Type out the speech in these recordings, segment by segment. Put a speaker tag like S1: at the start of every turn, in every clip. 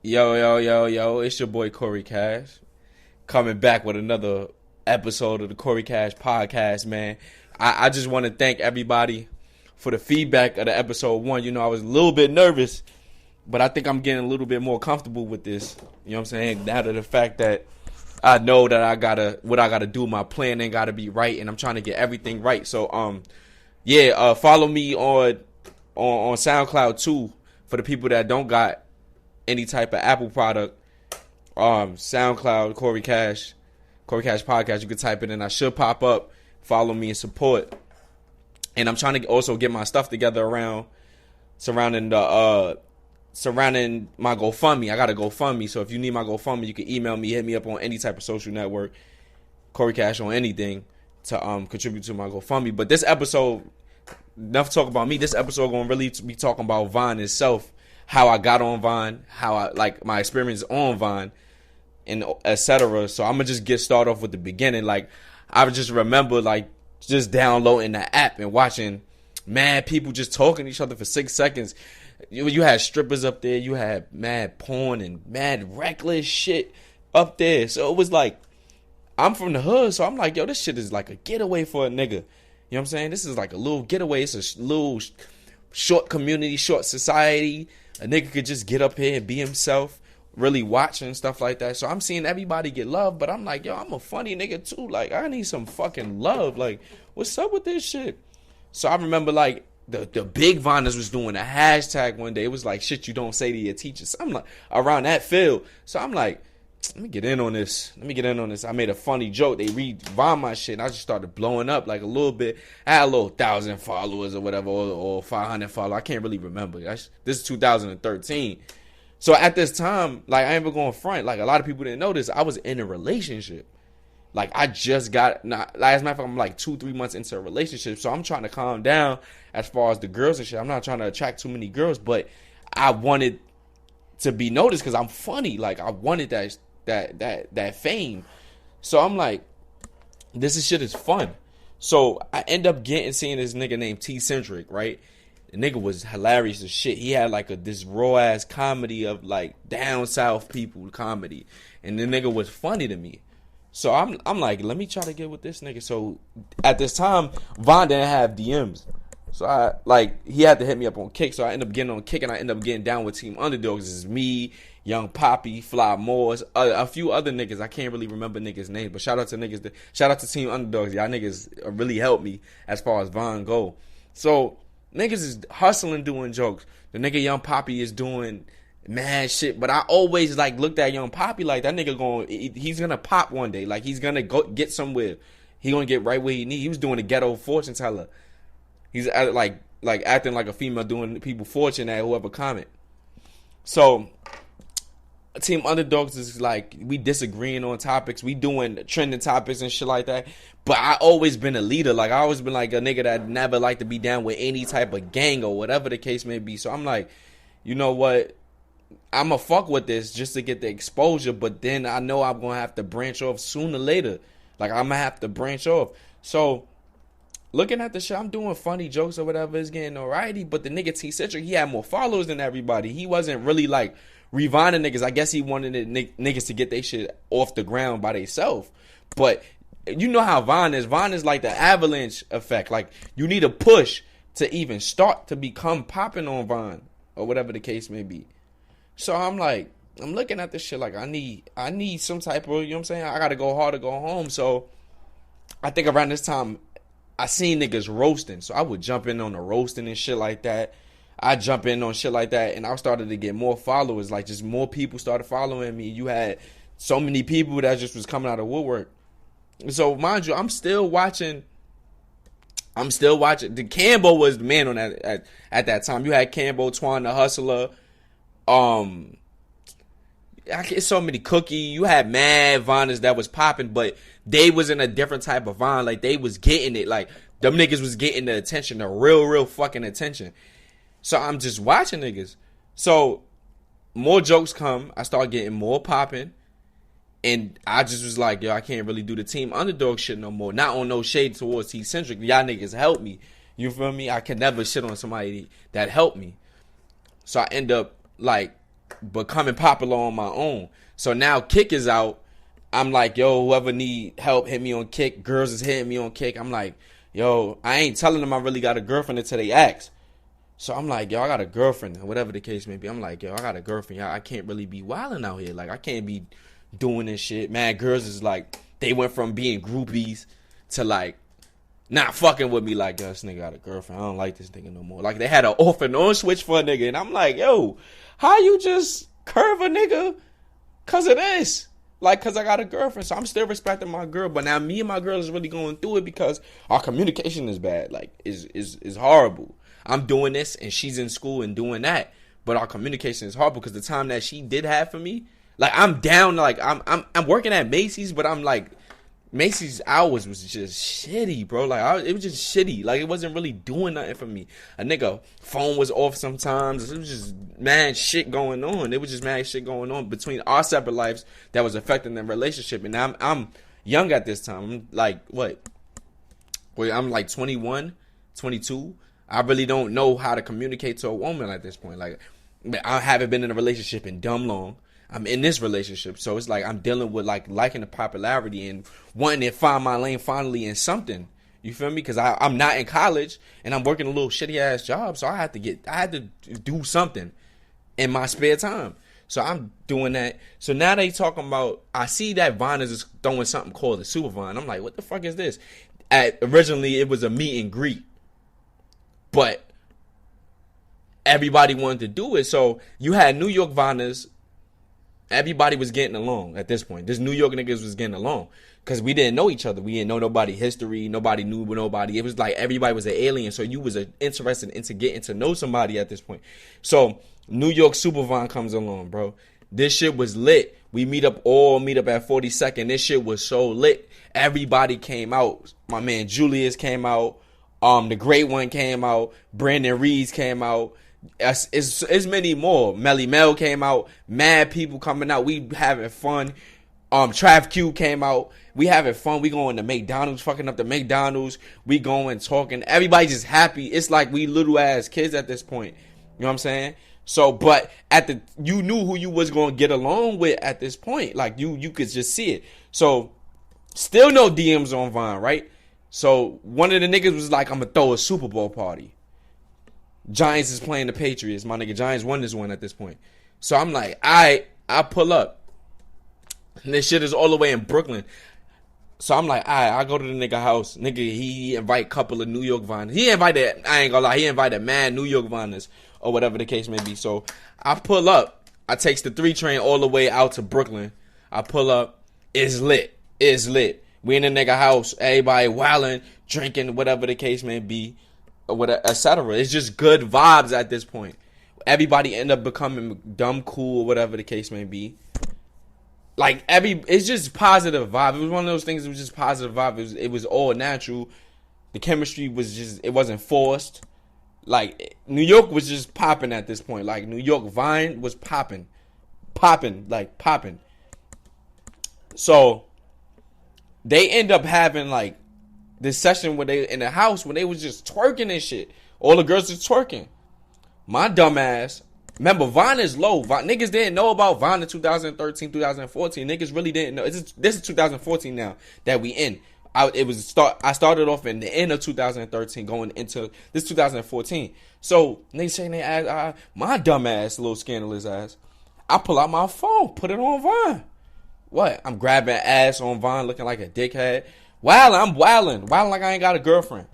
S1: Yo, yo, yo, yo, it's your boy Corey Cash coming back with another episode of the Corey Cash podcast, man. I just want to thank everybody for the feedback of the episode 1. You know, I was a little bit nervous, but I think I'm getting a little bit more comfortable with this. You know what I'm saying? Now to the fact that I know that what I gotta do, my planning gotta be right, and I'm trying to get everything right. So, follow me on SoundCloud too for the people that don't got any type of Apple product. SoundCloud, Corey Cash podcast. You can type it in. I should pop up. Follow me and support. And I'm trying to also get my stuff together surrounding my GoFundMe. I got a GoFundMe, so if you need my GoFundMe, you can email me, hit me up on any type of social network, Corey Cash on anything to contribute to my GoFundMe. But this episode, enough talk about me. This episode gonna really be talking about Vine itself, how I got on Vine, how I like my experience on Vine, and etc. So I'm gonna just get started off with the beginning. Like I just remember just downloading the app and watching mad people just talking to each other for 6 seconds. You had strippers up there, you had mad porn and mad reckless shit up there. So it was like, I'm from the hood, so I'm like, yo, this shit is like a getaway for a nigga. You know what I'm saying? This is like a little getaway. It's a little short community, short society. A nigga could just get up here and be himself, really watching stuff like that. So I'm seeing everybody get love, but I'm like, yo, I'm a funny nigga too. Like, I need some fucking love. Like, what's up with this shit? So I remember like the big Viners was doing a hashtag one day. It was like shit you don't say to your teachers. I'm like around that field. So I'm like, let me get in on this. I made a funny joke. They read-Vine my shit, and I just started blowing up like a little bit. I had a little 1,000 followers or whatever, or 500 followers. I can't really remember. This is 2013. So at this time, like, I ain't even going front. Like, a lot of people didn't know this. I was in a relationship. Like, I just got, last matter of fact, I'm like 2-3 months into a relationship. So I'm trying to calm down as far as the girls and shit. I'm not trying to attract too many girls, but I wanted to be noticed because I'm funny. Like, I wanted that fame. So I'm like, this shit is fun. So I end up seeing this nigga named T-Centric, right? The nigga was hilarious as shit. He had like this raw ass comedy of like down south people comedy, and the nigga was funny to me. So I'm like, let me try to get with this nigga. So at this time, Vine didn't have DMs. So he had to hit me up on Kick. So I end up getting on Kick, and I end up getting down with Team Underdogs. It's me, Young Poppy, Fly Moores, a few other niggas. I can't really remember niggas' names, but shout out to Team Underdogs. Y'all niggas really helped me as far as Vine go. So niggas is hustling, doing jokes. The nigga Young Poppy is doing mad shit. But I always like looked at Young Poppy like that nigga he's gonna pop one day. Like he's gonna go get somewhere. He gonna get right where he need. He was doing a ghetto fortune teller. He's like acting like a female doing people fortune at whoever comment. So Team Underdogs is like, we disagreeing on topics. We doing trending topics and shit like that. But I always been a leader. Like, I always been like a nigga that never like to be down with any type of gang or whatever the case may be. So I'm like, you know what? I'm going to fuck with this just to get the exposure. But then I know I'm going to have to branch off sooner or later. Like, I'm going to have to branch off. So looking at the shit, I'm doing funny jokes or whatever. It's getting alrighty. But the nigga T-Centric, he had more followers than everybody. He wasn't really like reviving niggas. I guess he wanted niggas to get their shit off the ground by themselves. But you know how Vine is. Vine is like the avalanche effect. Like, you need a push to even start to become popping on Vine or whatever the case may be. So I'm like, I'm looking at this shit like I need some type of, you know what I'm saying? I gotta go hard to go home. So I think around this time I seen niggas roasting. So I would jump in on the roasting and shit like that. I jump in on shit like that, and I started to get more followers. Like, just more people started following me. You had so many people that just was coming out of woodwork. So, mind you, I'm still watching. The Cambo was the man on that at that time. You had Cambo, Twan the Hustler. It's so many Cookie. You had mad Viners that was popping, but they was in a different type of Vine. Like, they was getting it. Like, them niggas was getting the attention, the real fucking attention. So I'm just watching niggas. So more jokes come. I start getting more popping. And I just was like, yo, I can't really do the Team Underdog shit no more. Not on no shade towards T-Centric. Y'all niggas help me. You feel me? I can never shit on somebody that helped me. So I end up like becoming popular on my own. So now Kick is out. I'm like, yo, whoever need help, hit me on Kick. Girls is hitting me on Kick. I'm like, yo, I ain't telling them I really got a girlfriend until they ask. So I'm like, yo, I got a girlfriend, whatever the case may be. I'm like, yo, I got a girlfriend. I can't really be wilding out here. Like, I can't be doing this shit. Man, girls is like, they went from being groupies to like, not fucking with me like, yo, this nigga got a girlfriend. I don't like this nigga no more. Like, they had an off and on switch for a nigga. And I'm like, yo, how you just curve a nigga because of this? Like, because I got a girlfriend. So I'm still respecting my girl. But now me and my girl is really going through it because our communication is bad. Like, is horrible. I'm doing this and she's in school and doing that. But our communication is horrible because the time that she did have for me, like, I'm down. Like, I'm working at Macy's, but I'm like, Macy's hours was just shitty, bro. Like, it was just shitty. Like, it wasn't really doing nothing for me. A nigga phone was off sometimes. It was just mad shit going on. It was just mad shit going on between our separate lives that was affecting the relationship. And I'm young at this time. I'm like, what? Wait, I'm like 21, 22. I really don't know how to communicate to a woman at this point. Like, I haven't been in a relationship in dumb long. I'm in this relationship, so it's like I'm dealing with like liking the popularity and wanting to find my lane finally in something. You feel me? Because I'm not in college and I'm working a little shitty ass job, so I had to do something in my spare time. So I'm doing that. So now they talking about, I see that Vine is throwing something called the Super Vine. I'm like, what the fuck is this? Originally it was a meet and greet, but everybody wanted to do it. So you had New York Viners. Everybody was getting along at this point. This New York niggas was getting along because we didn't know each other. We didn't know nobody's history. Nobody knew nobody. It was like everybody was an alien. So you was interested into getting to know somebody at this point. So New York Supervine comes along, bro. This shit was lit. We meet up at 42nd. This shit was so lit. Everybody came out. My man Julius came out. The Great One came out. Brandon Reeds came out. It's many more. Melly Mel came out. Mad people coming out. We having fun. Trav Q came out. We having fun. We going to McDonald's, fucking up the McDonald's. We going talking. Everybody just happy. It's like we little ass kids at this point. You know what I'm saying? So, but you knew who you was going to get along with at this point. Like you could just see it. So, still no DMs on Vine, right? So one of the niggas was like, I'm gonna throw a Super Bowl party. Giants is playing the Patriots. My nigga Giants won this one at this point. So I'm like, I pull up. And this shit is all the way in Brooklyn. So I'm like, I go to the nigga house. Nigga, he invite a couple of New York Viners. He invited mad New York Viners or whatever the case may be. So I pull up. I takes the 3 train all the way out to Brooklyn. I pull up. It's lit. It's lit. We in the nigga house. Everybody wilding, drinking, whatever the case may be. Etc. It's just good vibes at this point. Everybody end up becoming dumb cool or whatever the case may be. Like it's just positive vibe. It was one of those things. It was just positive vibe. It was all natural. The chemistry was just, it wasn't forced. Like New York was just popping at this point. Like New York Vine was popping. So they end up having like this session where they in the house when they was just twerking and shit. All the girls was twerking. My dumb ass. Remember, Vine is low. Niggas didn't know about Vine in 2013, 2014. Niggas really didn't know. This is 2014 now that we in. I started off in the end of 2013 going into this 2014. So they saying they ass, my dumb ass, little scandalous ass. I pull out my phone, put it on Vine. What? I'm grabbing ass on Vine looking like a dickhead. I'm wilding like I ain't got a girlfriend.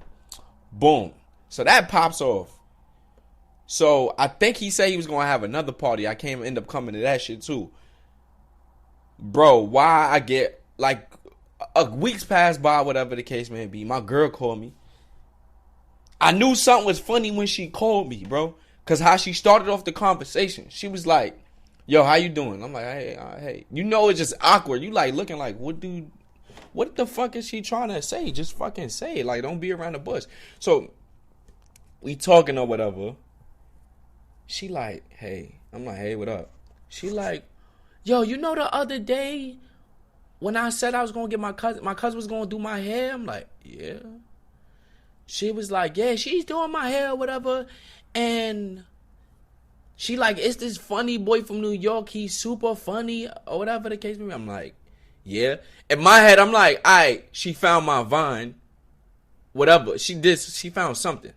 S1: Boom. So that pops off. So I think he said he was gonna have another party. I can't end up coming to that shit too. Bro, why I get like weeks passed by, whatever the case may be. My girl called me. I knew something was funny when she called me, bro. Cause how she started off the conversation. She was like, yo, how you doing? I'm like, hey. You know it's just awkward. You like looking like, what the fuck is she trying to say? Just fucking say it. Like, don't be around the bush. So we talking or whatever. She like, hey. I'm like, hey, what up? She like, yo, you know the other day when I said I was going to get my cousin was going to do my hair? I'm like, yeah. She was like, yeah, she's doing my hair or whatever. And She like, it's this funny boy from New York. He's super funny or whatever the case may be. I'm like, yeah. In my head, I'm like, all right, she found my Vine. Whatever. She found something.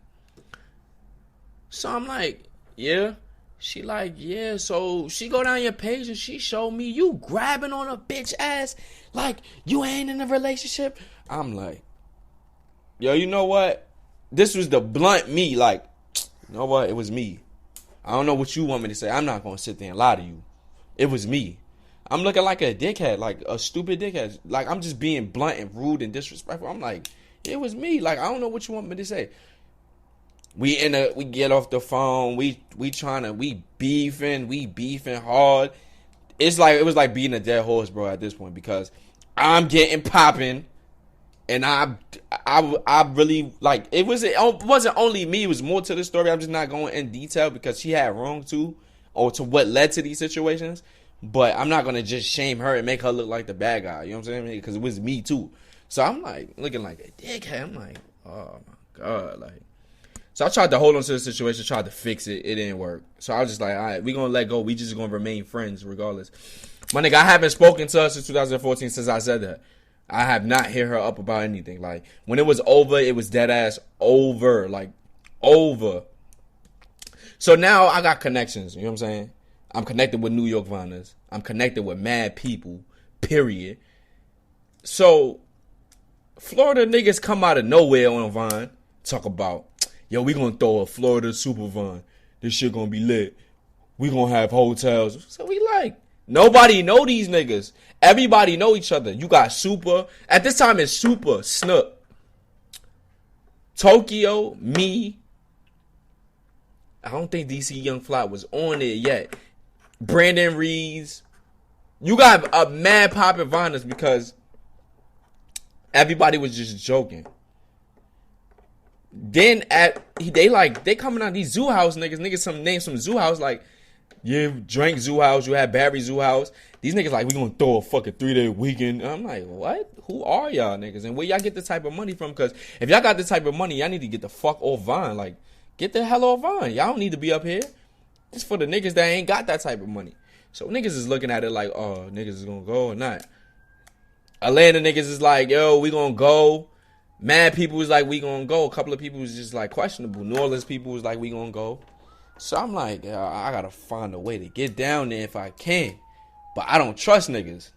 S1: So I'm like, yeah. She like, yeah. So she go down your page and she showed me you grabbing on a bitch ass like you ain't in a relationship. I'm like, yo, you know what? This was the blunt me. Like, you know what? It was me. I don't know what you want me to say. I'm not going to sit there and lie to you. It was me. I'm looking like a dickhead, like a stupid dickhead. Like, I'm just being blunt and rude and disrespectful. I'm like, it was me. Like, I don't know what you want me to say. We get off the phone. We beefing hard. It was like beating a dead horse, bro, at this point, because I'm getting popping. And I really, like, it wasn't only me. It was more to the story. I'm just not going in detail because she had wrong too, or to what led to these situations. But I'm not going to just shame her and make her look like the bad guy. You know what I'm saying? Because it was me too. So I'm like looking like a dickhead. I'm like, oh my God. Like, so I tried to hold on to the situation, tried to fix it. It didn't work. So I was just like, all right, we're going to let go. We just going to remain friends regardless. My nigga, I haven't spoken to her since 2014 since I said that. I have not hit her up about anything. Like, when it was over, it was dead ass over. Like, over. So now I got connections. You know what I'm saying? I'm connected with New York Viners. I'm connected with mad people. Period. So, Florida niggas come out of nowhere on Vine. Talk about, yo, we gonna throw a Florida Super Vine. This shit gonna be lit. We gonna have hotels. So we like, nobody know these niggas. Everybody know each other. You got Super. At this time, it's Super, Snook, Tokyo, me. I don't think DC Young Fly was on it yet. Brandon Reeves. You got a mad poppin' Viners because everybody was just joking. Then they coming out these Zoo House niggas some names from Zoo House like, you drank Zoo House, you had Barry Zoo House. These niggas like, we gonna throw a fucking 3-day weekend. And I'm like, what? Who are y'all niggas? And where y'all get this type of money from? Because if y'all got this type of money, y'all need to get the fuck off Vine. Like, get the hell off Vine. Y'all don't need to be up here. It's for the niggas that ain't got that type of money. So niggas is looking at it like, oh, niggas is gonna go or not. Atlanta niggas is like, yo, we gonna go. Mad people was like, we gonna go. A couple of people was just like questionable. New Orleans people was like, we gonna go. So I'm like, I gotta find a way to get down there if I can. But I don't trust niggas.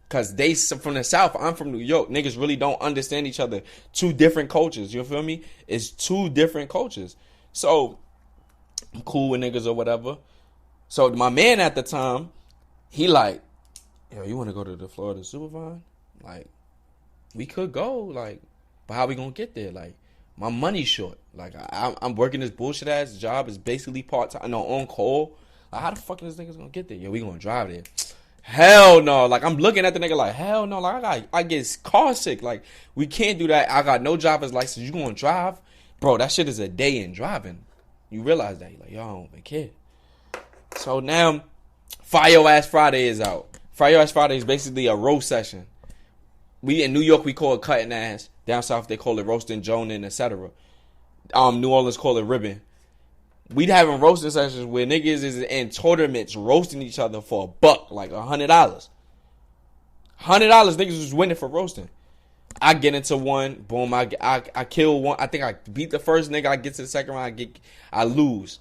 S1: Because they from the South, I'm from New York. Niggas really don't understand each other. Two different cultures. You feel me? It's two different cultures. So I'm cool with niggas or whatever. So my man at the time, he like, yo, you want to go to the Florida Super Vine? Like, we could go. Like, but how we gonna get there? Like, my money's short. Like, I'm working this bullshit ass job. It's basically part-time. No, on call. Like, how the fuck is this niggas gonna get there? Yo, we gonna drive there. Hell no. Like, I'm looking at the nigga like, hell no. Like, I get car sick. Like, we can't do that. I got no driver's license. You gonna drive? Bro, that shit is a day in driving. You realize that. You're like, yo, I don't even care. So now, Fire Your Ass Friday is out. Fire Your Ass Friday is basically a roast session. We in New York, we call it cutting ass. Down south, they call it roasting, joning, etc. New Orleans call it ribbon. We having roasting sessions where niggas is in tournaments roasting each other for $1, like $100. $100 niggas was winning for roasting. I get into one, boom, I kill one. I think I beat the first nigga. I get to the second round, I lose.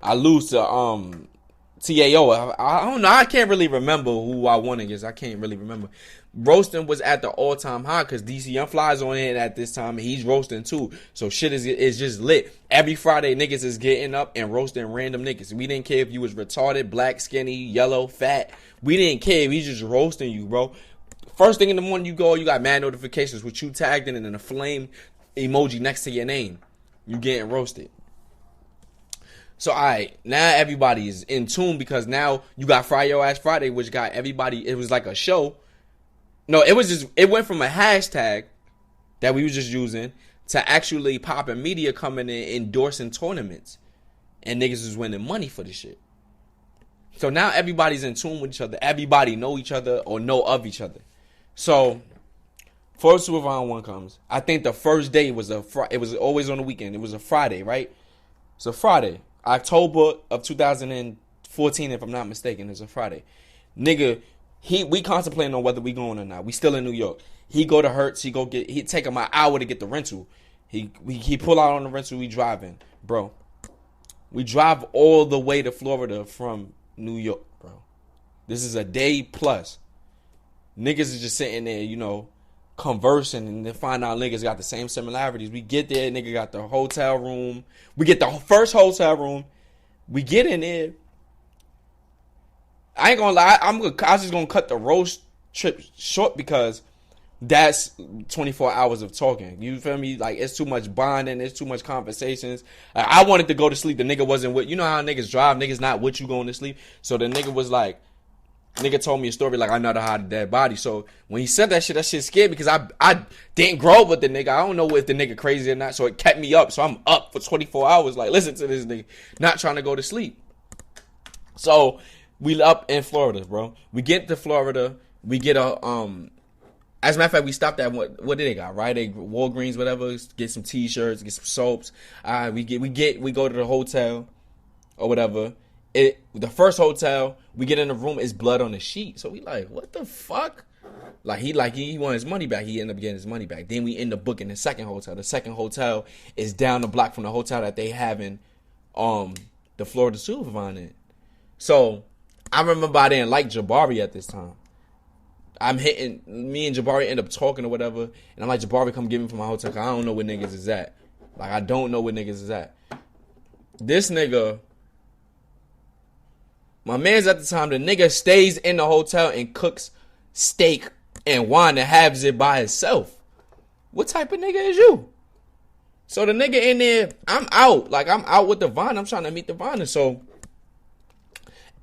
S1: I lose to TAO. I don't know. I can't really remember who I won against. I can't really remember. Roasting was at the all-time high because DC Young Fly's on it at this time, and he's roasting too. So shit is just lit. Every Friday, niggas is getting up and roasting random niggas. We didn't care if you was retarded, black, skinny, yellow, fat. We didn't care. We just roasting you, bro. First thing in the morning you go, you got mad notifications with you tagged in and a flame emoji next to your name. You getting roasted. So, all right, now everybody is in tune because now you got Fry Your Ass Friday, which got everybody, it was like a show. No, it went from a hashtag that we was just using to actually popping media coming in, endorsing tournaments. And niggas is winning money for this shit. So now everybody's in tune with each other. Everybody know each other or know of each other. So, before Super Vine 1 comes, I think the first day was it was always on the weekend. It was a Friday, right? It's a Friday. October of 2014, if I'm not mistaken, is a Friday. Nigga, we contemplating on whether we going or not. We still in New York. He go to Hertz. He take him an hour to get the rental. He pull out on the rental. We driving, bro. We drive all the way to Florida from New York, bro. This is a day plus. Niggas is just sitting there, you know, conversing, and then find out niggas got the same similarities. We get there, nigga got the hotel room. We get the first hotel room. We get in there. I ain't gonna lie. I was just gonna cut the road trip short because that's 24 hours of talking. You feel me? Like, it's too much bonding. It's too much conversations. I wanted to go to sleep. The nigga wasn't with. You know how niggas drive? Niggas not with you going to sleep. So the nigga was like, nigga told me a story like, I know how to dead body. So when he said that shit scared me because I didn't grow up with the nigga. I don't know if the nigga crazy or not. So it kept me up. So I'm up for 24 hours. Like, listen to this nigga. Not trying to go to sleep. So we up in Florida, bro. We get to Florida. We get a as a matter of fact, we stopped at what did they got? Rite Aid, Walgreens, whatever. Get some t-shirts, get some soaps. We go to the hotel or whatever. The first hotel, we get in the room, it's blood on the sheet. So we like, what the fuck? Like he want his money back. He ended up getting his money back. Then we end up booking the second hotel. The second hotel is down the block from the hotel that they have in the Florida Supervine in. So I remember I didn't like Jabari at this time. Me and Jabari end up talking or whatever, and I'm like, Jabari, come get me from my hotel, cause I don't know where niggas is at. Like, I don't know where niggas is at. This nigga, my man's at the time, the nigga stays in the hotel and cooks steak and wine and has it by himself. What type of nigga is you? So the nigga in there, I'm out. Like, I'm out with the Vine. I'm trying to meet the Vine. So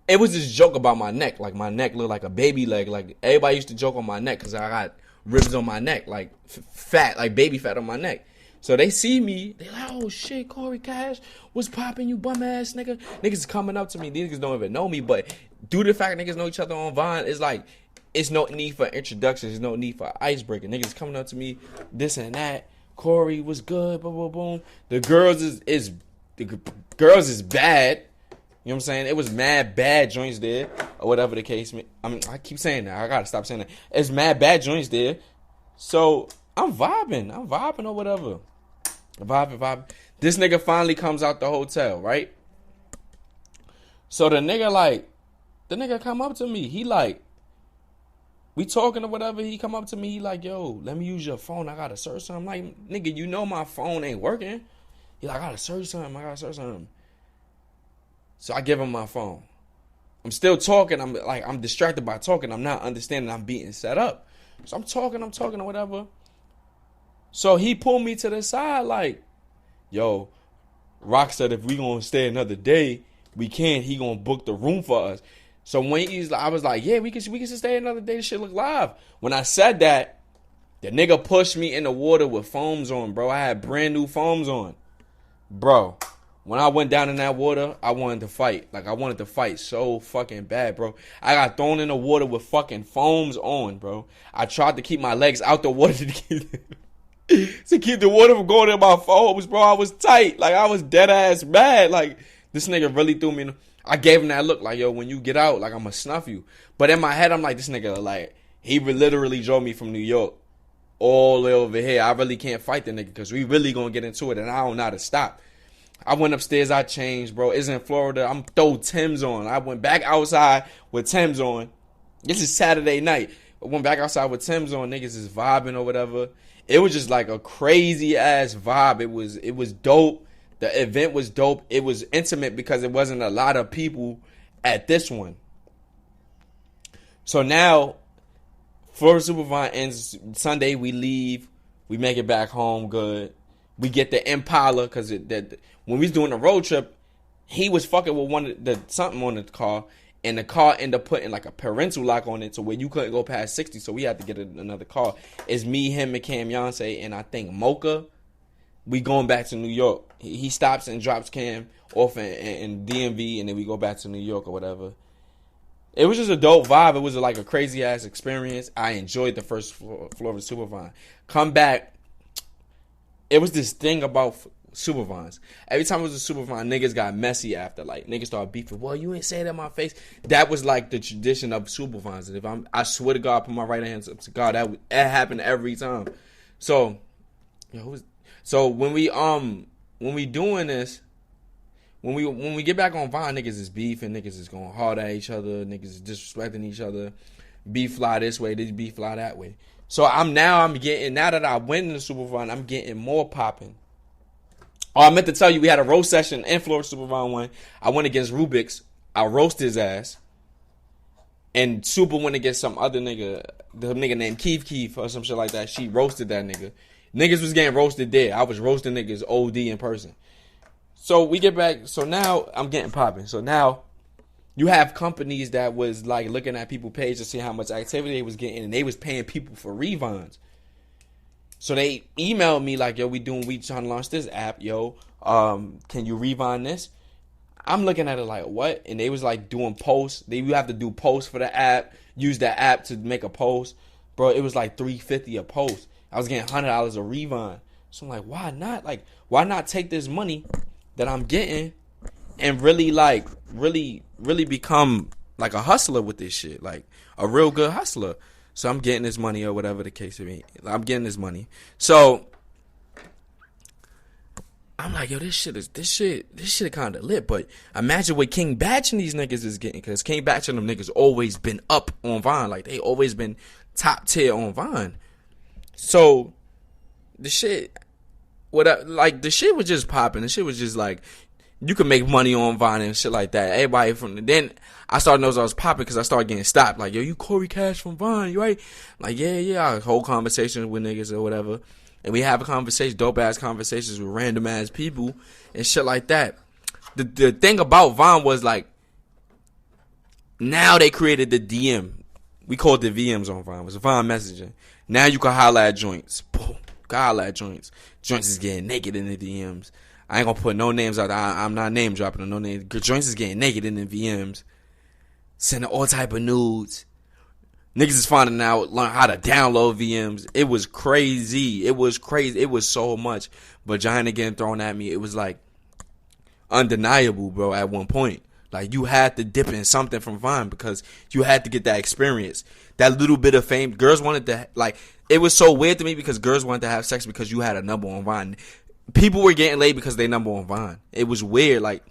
S1: it was this joke about my neck. Like, my neck looked like a baby leg. Like, everybody used to joke on my neck because I got ribs on my neck. Like, fat, like baby fat on my neck. So they see me. They like, oh, shit, Corey Cash. What's popping, you bum-ass nigga? Niggas coming up to me. These niggas don't even know me. But due to the fact niggas know each other on Vine, it's like, it's no need for introductions. There's no need for icebreaker. Niggas coming up to me, this and that. Corey, was good, boom, boom, boom. The girls is bad. You know what I'm saying? It was mad bad joints there, or whatever the case may. I mean, I keep saying that. I gotta stop saying that. It's mad bad joints there. So I'm vibing or whatever. Vibing. This nigga finally comes out the hotel, right? So the nigga come up to me. He like, we talking or whatever. He come up to me. He like, yo, let me use your phone. I gotta search something. I'm like, nigga, you know my phone ain't working. He like, I gotta search something. So I give him my phone. I'm still talking. I'm distracted by talking. I'm not understanding I'm being set up. So I'm talking or whatever. So he pulled me to the side like, yo, Rock said if we gonna stay another day, we can. He gonna book the room for us. So when I was like, yeah, we can stay another day. This shit look live. When I said that, the nigga pushed me in the water with foams on, bro. I had brand new foams on. Bro. When I went down in that water, I wanted to fight. Like, I wanted to fight so fucking bad, bro. I got thrown in the water with fucking foams on, bro. I tried to keep my legs out the water to keep the water from going in my foams, bro. I was tight. Like, I was dead ass mad. Like, this nigga really threw me in. I gave him that look like, yo, when you get out, like, I'm gonna snuff you. But in my head, I'm like, this nigga, like, he literally drove me from New York all the way over here. I really can't fight the nigga because we really gonna get into it, and I don't know how to stop. I went upstairs, I changed, bro. It's in Florida. I'm throw Tim's on. I went back outside with Tim's on. This is Saturday night. I went back outside with Tim's on. Niggas is vibing or whatever. It was just like a crazy ass vibe. It was dope. The event was dope. It was intimate because it wasn't a lot of people at this one. So now, Florida Supervine ends Sunday. We leave. We make it back home good. We get the Impala because when we was doing the road trip, he was fucking with something on the car, and the car ended up putting like a parental lock on it to where you couldn't go past 60, so we had to get another car. It's me, him, and Cam Yonsei, and I think Mocha. We going back to New York. He stops and drops Cam off in DMV, and then we go back to New York or whatever. It was just a dope vibe. It was like a crazy ass experience. I enjoyed the first Florida Supervine. Come back. It was this thing about Supervines. Every time it was a Supervine, niggas got messy after. Like, niggas started beefing. Well, you ain't say that in my face. That was like the tradition of Supervines. And if I swear to God, I put my right hand up to God, that happened every time. So, when we doing this, when we get back on Vine, niggas is beefing, niggas is going hard at each other, niggas is disrespecting each other. Beef fly this way, this beef fly that way. So now that I went in the Supervine, I'm getting more popping. Oh, I meant to tell you, we had a roast session in Florida Supervine 1. I went against Rubik's. I roasted his ass. And Super went against some other nigga, the nigga named Keith or some shit like that. She roasted that nigga. Niggas was getting roasted there. I was roasting niggas OD in person. So we get back. So now I'm getting popping. So now you have companies that was like looking at people's page to see how much activity they was getting, and they was paying people for revines. So they emailed me like, yo, we trying to launch this app, yo. Can you revine this? I'm looking at it like, what? And they was like doing posts. You have to do posts for the app, use that app to make a post. Bro, it was like $350 a post. I was getting $100 a revine. So I'm like, why not? Like, why not take this money that I'm getting and really become like a hustler with this shit, like a real good hustler. So I'm getting this money or whatever the case may be. I'm getting this money. So I'm like, yo, this shit kind of lit. But imagine what King Batch and these niggas is getting, because King Batch and them niggas always been up on Vine, like they always been top tier on Vine. So the shit, the shit was just popping. The shit was just like, you could make money on Vine and shit like that. Everybody then I started noticing I was popping because I started getting stopped. Like, yo, you Corey Cash from Vine, you right? Like, yeah. I hold conversations with niggas or whatever. And we have a conversation, dope ass conversations with random ass people and shit like that. The thing about Vine was like, now they created the DM. We called it VMs on Vine. It was Vine messaging. Now you can holler at joints. Boom. You can holler at joints. Joints is getting naked in the DMs. I ain't gonna put no names out there. I'm not name dropping or no names. Joints is getting naked in the VMs. Sending all type of nudes. Niggas is finding out, learn how to download VMs. It was crazy. It was so much. Vagina getting thrown at me. It was like undeniable, bro, at one point. Like, you had to dip in something from Vine because you had to get that experience. That little bit of fame. Girls wanted to, like, it was so weird to me because girls wanted to have sex because you had a number on Vine. People were getting laid because they number on Vine. It was weird. Like,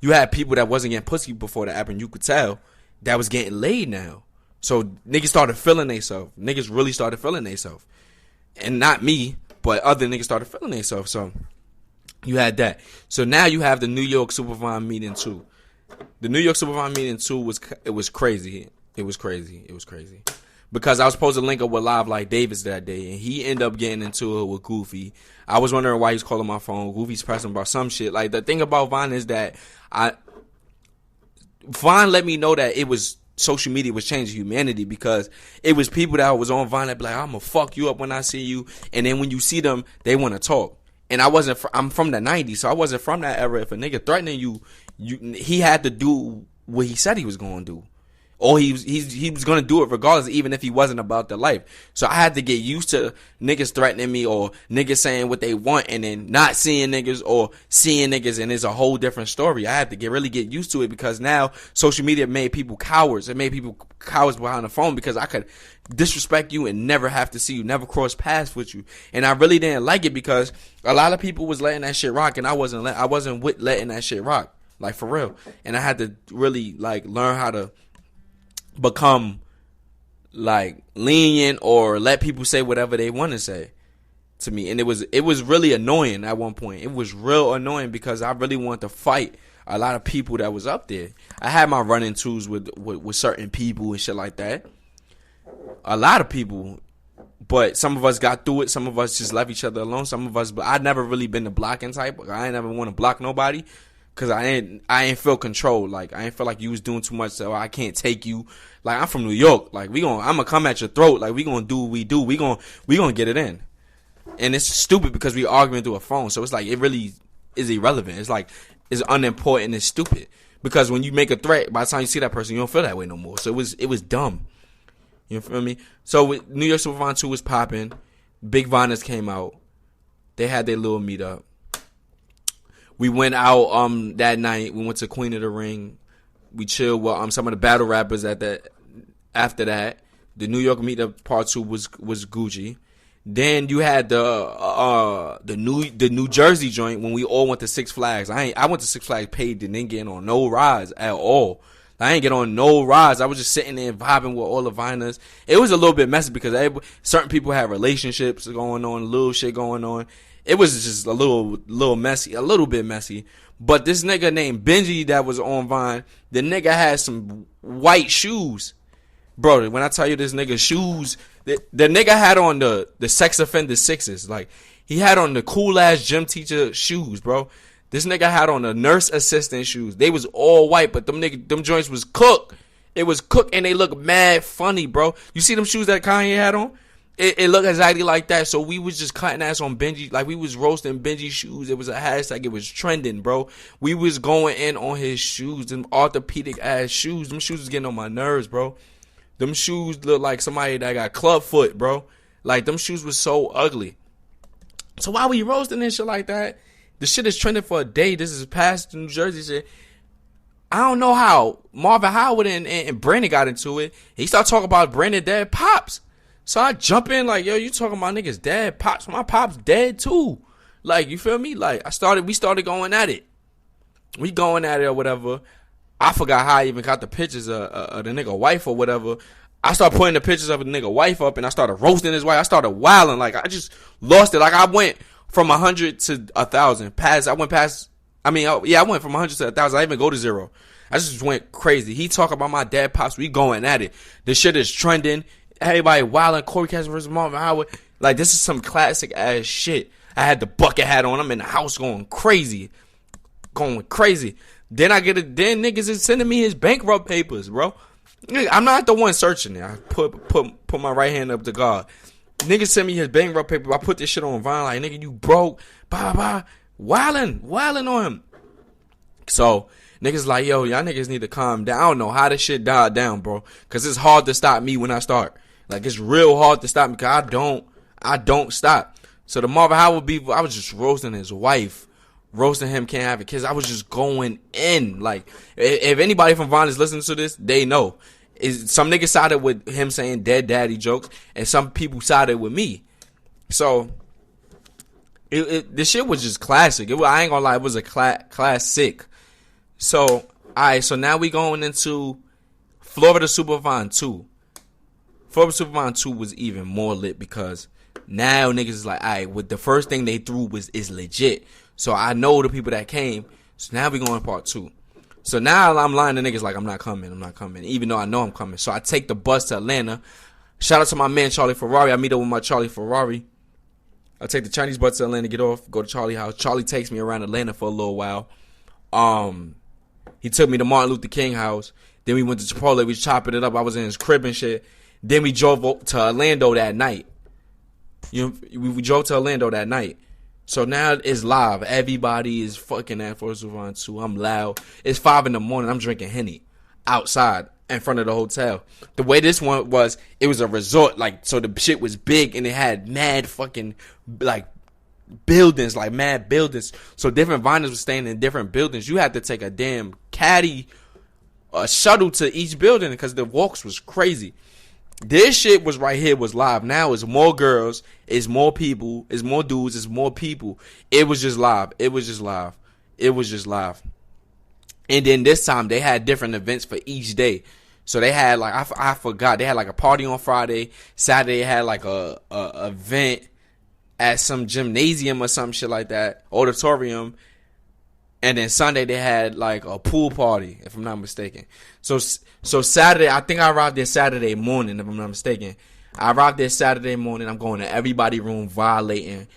S1: you had people that wasn't getting pussy before the app, and you could tell that was getting laid now. So niggas started feeling themselves. Niggas really started feeling themselves. And not me, but other niggas started feeling themselves. So you had that. So now you have the New York Supervine meeting 2. The New York Supervine meeting 2 was crazy. It was crazy. Because I was supposed to link up with Live Like Davis that day, and he ended up getting into it with Goofy. I was wondering why he's calling my phone. Goofy's pressing about some shit. Like, the thing about Vine is that Vine let me know that it was social media was changing humanity, because it was people that was on Vine that be like, I'm gonna fuck you up when I see you, and then when you see them, they want to talk. And I'm from the 90s, so I wasn't from that era. If a nigga threatening you, he had to do what he said he was gonna do. Or he was going to do it regardless, even if he wasn't about the life. So I had to get used to niggas threatening me, or niggas saying what they want and then not seeing niggas, or seeing niggas, and it's a whole different story. I had to really get used to it, because now social media made people cowards. It made people cowards behind the phone, because I could disrespect you and never have to see you, never cross paths with you. And I really didn't like it, because a lot of people was letting that shit rock, and I wasn't with letting that shit rock, like, for real. And I had to really, like, learn how to become, like, lenient, or let people say whatever they want to say to me. And it was really annoying at one point. It was real annoying, because I really wanted to fight a lot of people that was up there. I had my run-ins with certain people and shit like that. A lot of people. But some of us got through it. Some of us just left each other alone. Some of us, but I never really been the blocking type. I ain't never want to block nobody. Cause I ain't feel controlled. Like, I ain't feel like you was doing too much, so I can't take you. Like, I'm from New York. Like, I'm gonna come at your throat. Like, we gonna do what we do. We gonna get it in. And it's stupid because we arguing through a phone. So it's like, it really is irrelevant. It's like, it's unimportant. It's stupid. Because when you make a threat, by the time you see that person, you don't feel that way no more. So it was dumb. You feel me? So with New York Supervine 2 was popping. Big Viners came out. They had their little meetup. We went out that night. We went to Queen of the Ring. We chilled with some of the battle rappers after that. The New York meetup part 2 was Gucci. Then you had the New Jersey joint when we all went to Six Flags. I went to Six Flags paid and didn't get on no rides at all. I ain't get on no rides. I was just sitting there vibing with all the viners. It was a little bit messy because certain people had relationships going on, little shit going on. It was just a little messy, a little bit messy. But this nigga named Benji that was on Vine, the nigga had some white shoes. Bro, when I tell you this nigga shoes, the nigga had on the sex offender 6s. Like, he had on the cool ass gym teacher shoes, bro. This nigga had on the nurse assistant shoes. They was all white, but them joints was cooked. It was cooked and they look mad funny, bro. You see them shoes that Kanye had on? It looked exactly like that. So we was just cutting ass on Benji. Like, we was roasting Benji shoes. It was a hashtag. It was trending, bro. We was going in on his shoes. Them orthopedic ass shoes. Them shoes was getting on my nerves, bro. Them shoes look like somebody that got club foot, bro. Like, them shoes was so ugly. So why we roasting and shit like that? The shit is trending for a day. This is past the New Jersey shit. I don't know how Marvin Howard and Brandon got into it. He started talking about Brandon dead pops. So I jump in like, yo, you talking about niggas dead pops? My pops dead too. Like, you feel me? Like, we started going at it. We going at it or whatever. I forgot how I even got the pictures of the nigga wife or whatever. I started putting the pictures of the nigga wife up and I started roasting his wife. I started wilding. Like, I just lost it. Like, I went from 100 to 1,000. I went from 100 to 1,000. I didn't even go to 0. I just went crazy. He talking about my dad pops. We going at it. This shit is trending. Everybody wilding. Corey Cash versus Marvin Howard. Like, this is some classic ass shit. I had the bucket hat on. I'm in the house going crazy. Then then niggas is sending me his bankrupt papers, bro. I'm not the one searching it. I put my right hand up to God. Niggas send me his bankrupt paper. I put this shit on Vine like, nigga, you broke. Blah. Wilding on him. So, niggas like, yo, y'all niggas need to calm down. I don't know how this shit died down, bro. Because it's hard to stop me when I start. Like, it's real hard to stop me because I don't stop. So, the Marvin Howard beef, I was just roasting his wife. Roasting him, can't have it, kids. I was just going in. Like, if anybody from Vine is listening to this, they know. Some niggas sided with him saying dead daddy jokes, and some people sided with me. So, this shit was just classic. I ain't gonna lie, it was a classic. So, alright, so now we going into Florida Supervine 2. Florida Supervine 2 was even more lit because now niggas is like, alright, what the first thing they threw is legit. So I know the people that came. So now we going to part 2. So now I'm lying to niggas like I'm not coming, even though I know I'm coming. So I take the bus to Atlanta. Shout out to my man Charlie Ferrari. I meet up with my Charlie Ferrari. I take the Chinese bus to Atlanta, get off, go to Charlie's house. Charlie takes me around Atlanta for a little while. He took me to Martin Luther King house. Then we went to Chipotle. We was chopping it up. I was in his crib and shit. Then we drove to Orlando that night. We drove to Orlando that night. So now it's live. Everybody is fucking at Florida Supervine 2. I'm loud. It's 5 a.m. I'm drinking Henny outside in front of the hotel. The way this one was, it was a resort. Like, so the shit was big and it had mad fucking, like, buildings, like mad buildings. So different viners were staying in different buildings. You had to take a damn caddy, a shuttle to each building because the walks was crazy. This shit was right here was live. Now it's more girls, it's more people, it's more dudes, it's more people. It was just live. And then this time they had different events for each day. So they had like I forgot, they had like a party on Friday. Saturday they had like a event at some gymnasium or some shit like that, auditorium. And then Sunday they had like a pool party, if I'm not mistaken. So Saturday, I think I arrived there Saturday morning, if I'm not mistaken. I arrived there Saturday morning. I'm going to everybody's room violating,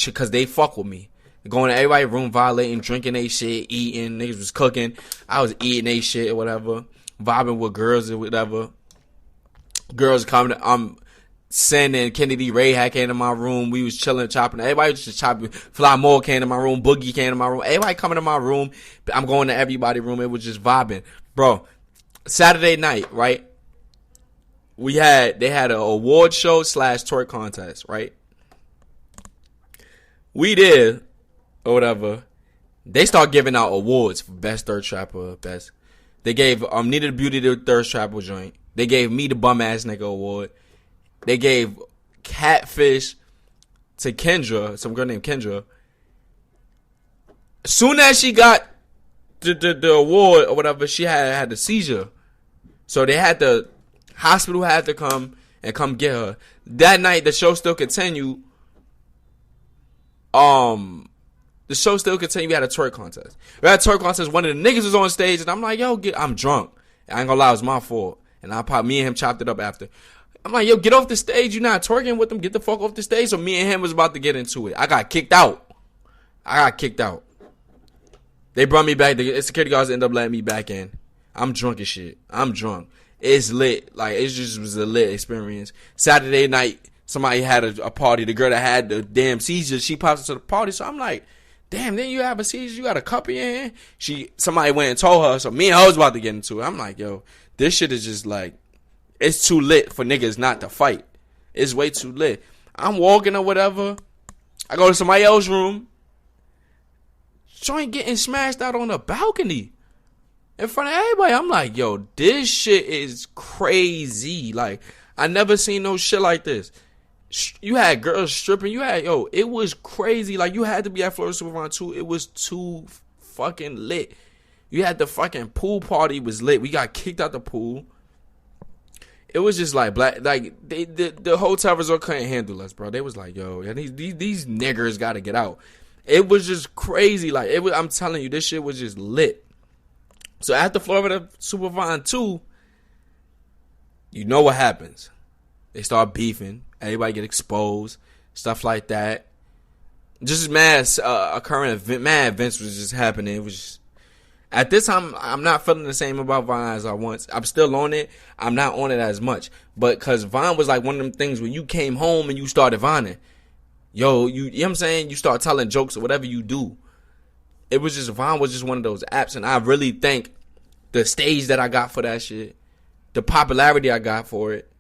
S1: because they fuck with me. Going to everybody's room violating, drinking they shit, eating. Niggas was cooking. I was eating they shit or whatever. Vibing with girls or whatever. Girls coming. Sen and Kennedy Ray had came to my room. We was chilling, chopping. Everybody was just chopping. Fly Moore came to my room. Boogie came to my room. Everybody coming to my room. I'm going to everybody's room. It was just vibing. Bro, Saturday night, right? They had an award show / toy contest, right? We did, or whatever. They start giving out awards for best thirst trapper, best. They gave Nita the Beauty the thirst trapper joint. They gave me the bum ass nigga award. They gave Catfish to Kendra, some girl named Kendra. As soon as she got the award or whatever, she had a seizure. So they had the hospital had to come get her. That night the show still continued. The show still continued. We had a twerk contest. One of the niggas was on stage, and I'm like, yo, I'm drunk. I ain't gonna lie, it was my fault. And me and him chopped it up after. I'm like, yo, get off the stage. You not twerking with them. Get the fuck off the stage. So me and him was about to get into it. I got kicked out. They brought me back. The security guards ended up letting me back in. I'm drunk as shit. I'm drunk. It's lit. Like, it just was a lit experience. Saturday night, somebody had a party. The girl that had the damn seizure, she pops into the party. So I'm like, damn, then you have a seizure? You got a cup in your hand? Somebody went and told her. So me and her was about to get into it. I'm like, yo, this shit is just like, it's too lit for niggas not to fight. It's way too lit. I'm walking or whatever. I go to somebody else's room. Joint getting smashed out on the balcony in front of everybody. I'm like, yo, this shit is crazy. Like, I never seen no shit like this. You had girls stripping. It was crazy. Like, you had to be at Florida Superfine too. It was too fucking lit. You had the fucking pool party was lit. We got kicked out the pool. It was just like black. Like, the hotel resort couldn't handle us, bro. They was like, yo, these niggers got to get out. It was just crazy. Like, I'm telling you, this shit was just lit. So after Florida Superfine 2, you know what happens. They start beefing. Everybody get exposed. Stuff like that. Just mad events was just happening. It was just, at this time, I'm not feeling the same about Vine as I once. I'm still on it. I'm not on it as much. But because Vine was like one of them things when you came home and you started Vining. Yo, you know what I'm saying? You start telling jokes or whatever you do. It was just, Vine was just one of those apps. And I really think the stage that I got for that shit, the popularity I got for it,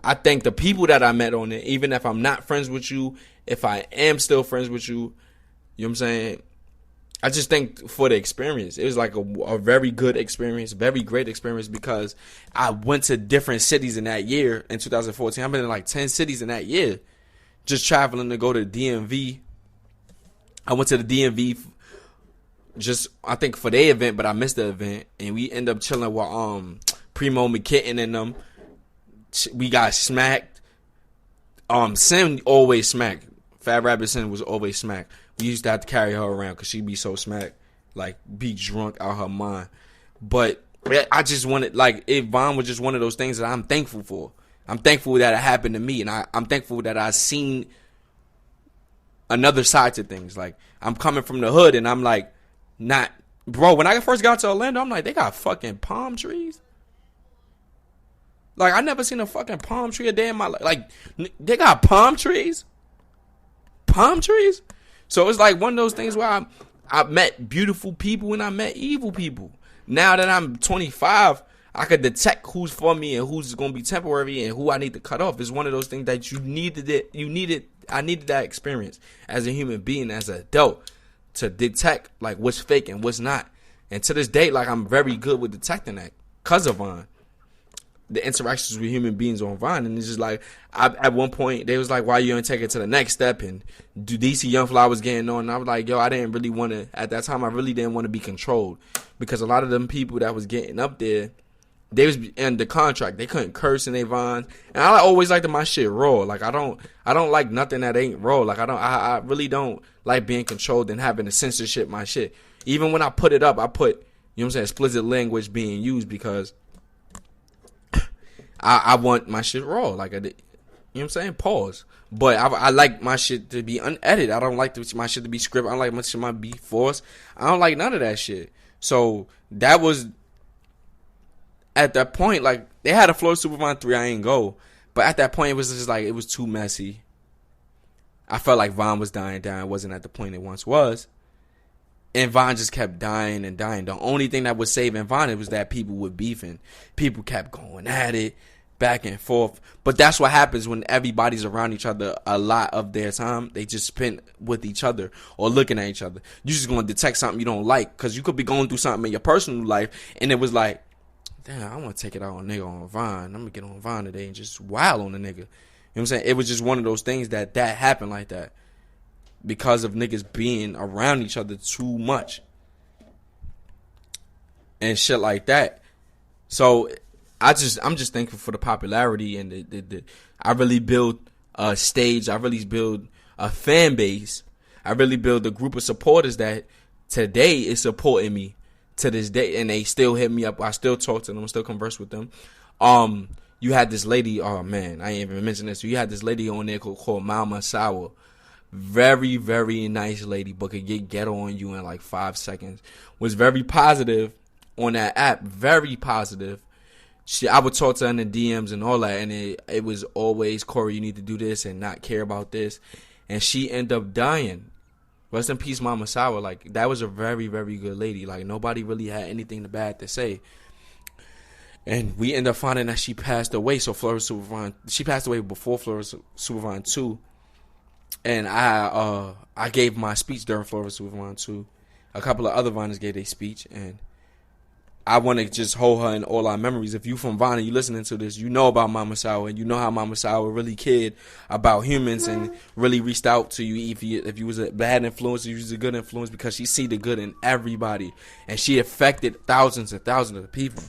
S1: I think the people that I met on it, even if I'm not friends with you, if I am still friends with you, you know what I'm saying? I just think for the experience, it was like a very good experience, very great experience, because I went to different cities in that year in 2014. I've been in like 10 cities in that year, just traveling to go to DMV. I went to the DMV just, I think, for their event, but I missed the event, and we end up chilling with Primo McKitten and them. We got smacked. Sin always smacked. Fat Rabbit Sin was always smacked. We used to have to carry her around because she'd be so smacked, like, be drunk out her mind. But I just wanted, like, Vine was just one of those things that I'm thankful for. I'm thankful that it happened to me, and I'm thankful that I seen another side to things. Like, I'm coming from the hood, and I'm like, not, bro. When I first got to Orlando, I'm like, they got fucking palm trees. Like, I never seen a fucking palm tree a day in my life. Like, they got palm trees? Palm trees? So it's like one of those things where I met beautiful people and I met evil people. Now that I'm 25, I could detect who's for me and who's going to be temporary and who I need to cut off. It's one of those things that I needed that experience as a human being, as an adult, to detect, like, what's fake and what's not. And to this day, like, I'm very good with detecting that because of Vine. The interactions with human beings on Vine, and it's just like, at one point they was like, why you don't take it to the next step? And do DC Young Fly was getting on, and I was like, yo, I didn't really want to, at that time I really didn't want to be controlled, because a lot of them people that was getting up there, they was in the contract, they couldn't curse in their Vines, and I always liked my shit raw. Like, I don't like nothing that ain't raw. Like, I really don't like being controlled and having to censorship my shit. Even when I put it up, I put, you know what I'm saying, explicit language being used, because I want my shit raw, like I did. You know what I'm saying? Pause. But I like my shit to be unedited. I don't like my shit to be scripted. I don't like my shit to be forced. I don't like none of that shit. So that was, at that point, like, they had a Florida Superfine 3, I ain't go. But at that point, it was just like, it was too messy. I felt like Vine was dying down. It wasn't at the point it once was. And Vine just kept dying and dying. The only thing that was saving Vine was that people were beefing. People kept going at it. back and forth. But that's what happens when everybody's around each other a lot of their time. They just spend with each other or looking at each other. You're just going to detect something you don't like, because you could be going through something in your personal life, and it was like, damn, I want to take it out on a nigga on Vine. I'm going to get on Vine today and just wild on the nigga. You know what I'm saying? It was just one of those things that happened like that because of niggas being around each other too much and shit like that. So I'm just thankful for the popularity and the I really build a stage. I really build a fan base. I really build a group of supporters that today is supporting me to this day, and they still hit me up. I still talk to them. I still converse with them. You had this lady. Oh man, I ain't even mentioned this. You had this lady on there called Mama Sour. Very, very nice lady, but could get ghetto on you in like 5 seconds. Was very positive on that app. Very positive. I would talk to her in the DMs and all that, and it was always, Corey, you need to do this and not care about this. And she ended up dying. Rest in peace, Mama Sour. Like, that was a very, very good lady. Like, nobody really had anything bad to say. And we ended up finding that she passed away. So Flora Supervine, she passed away before Flora Supervine 2. And I gave my speech during Flora Supervine 2. A couple of other Viners gave their speech, and I want to just hold her in all our memories. If you from Vine and you listening to this, you know about Mama Sour, and you know how Mama Sour really cared about humans and really reached out to you if you was a bad influence, or you was a good influence, because she see the good in everybody, and she affected thousands and thousands of people.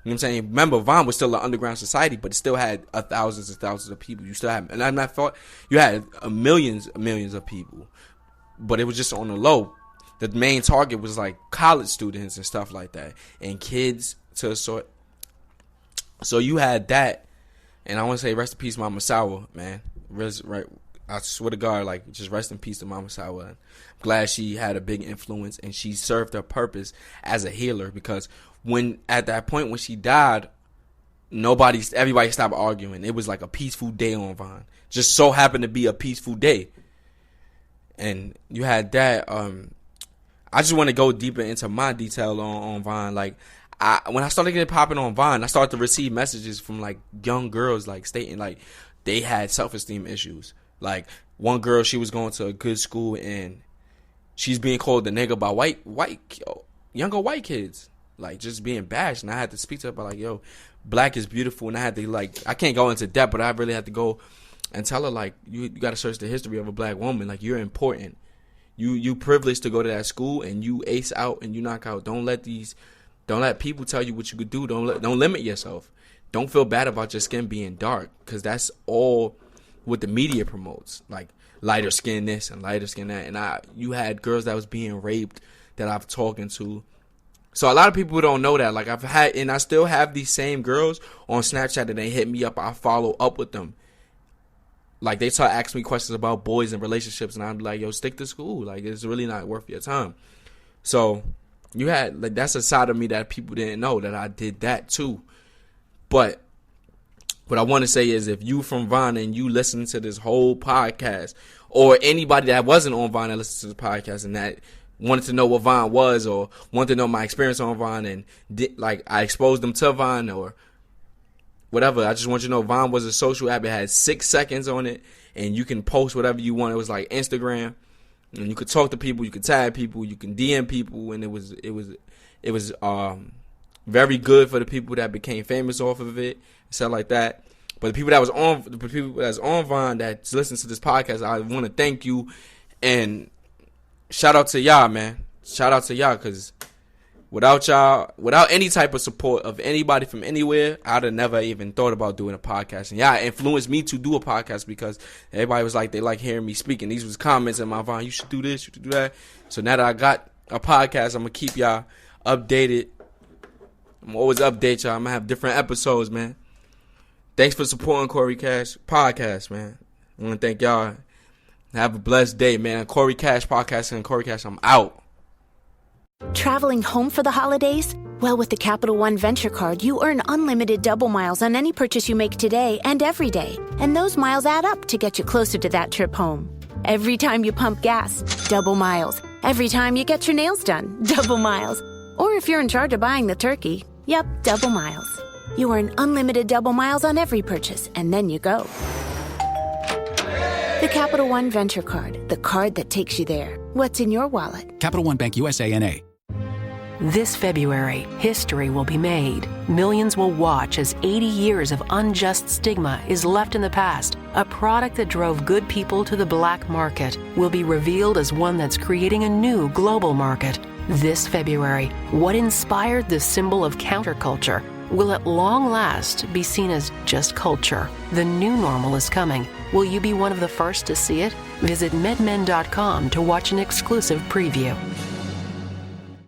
S1: You know what I'm saying? Remember, Vine was still an underground society, but it still had thousands and thousands of people. You still had, and I thought you had millions of people, but it was just on the low. The main target was like college students and stuff like that, and kids to a sort. So you had that, and I want to say rest in peace, Mama Sour, man. Right, I swear to God, like, just rest in peace to Mama Sour. I'm glad she had a big influence, and she served her purpose as a healer, because at that point when she died, everybody stopped arguing. It was like a peaceful day on Vine. Just so happened to be a peaceful day, and you had that. I just want to go deeper into my detail on Vine. Like, when I started getting popping on Vine, I started to receive messages from like young girls, like stating like they had self-esteem issues. Like, one girl, she was going to a good school, and she's being called the nigga by younger white kids, like just being bashed. And I had to speak to her about like, yo, black is beautiful. And I had to I can't go into depth, but I really had to go and tell her like, you got to search the history of a black woman. Like, you're important. You privileged to go to that school, and you ace out and you knock out. Don't let people tell you what you could do. Don't limit yourself. Don't feel bad about your skin being dark, because that's all what the media promotes. Like, lighter skin this and lighter skin that. And you had girls that was being raped that I've talking to. So a lot of people don't know that. Like, I still have these same girls on Snapchat that they hit me up. I follow up with them. Like, they start asking me questions about boys and relationships, and I'm like, yo, stick to school. Like, it's really not worth your time. So you had, like, that's a side of me that people didn't know, that I did that too. But what I want to say is, if you from Vine and you listen to this whole podcast, or anybody that wasn't on Vine that listens to the podcast and that wanted to know what Vine was, or wanted to know my experience on Vine, and I exposed them to Vine or whatever, I just want you to know Vine was a social app. It had 6 seconds on it, and you can post whatever you want. It was like Instagram, and you could talk to people, you could tag people, you can DM people, and it was very good for the people that became famous off of it, stuff like that. But the people that's on Vine that listens to this podcast, I want to thank you, and shout out to y'all, man. Shout out to y'all, because without y'all, without any type of support of anybody from anywhere, I'd have never even thought about doing a podcast. And y'all influenced me to do a podcast, because everybody was like, they like hearing me speak. And these was comments in my Vine, you should do this, you should do that. So now that I got a podcast, I'm going to keep y'all updated. I'm always update y'all. I'm going to have different episodes, man. Thanks for supporting Corey Cash Podcast, man. I want to thank y'all. Have a blessed day, man. Corey Cash Podcast and Corey Cash, I'm out.
S2: Traveling home for the holidays? Well, with the Capital One Venture Card, you earn unlimited double miles on any purchase you make today and every day. And those miles add up to get you closer to that trip home. Every time you pump gas, double miles. Every time you get your nails done, double miles. Or if you're in charge of buying the turkey, yep, double miles. You earn unlimited double miles on every purchase, and then you go. The Capital One Venture Card, the card that takes you there. What's in your wallet?
S3: Capital One Bank USA, N.A.
S4: This February, history will be made. Millions will watch as 80 years of unjust stigma is left in the past. A product that drove good people to the black market will be revealed as one that's creating a new global market. This February, what inspired the symbol of counterculture will at long last be seen as just culture. The new normal is coming. Will you be one of the first to see it? Visit medmen.com to watch an exclusive preview.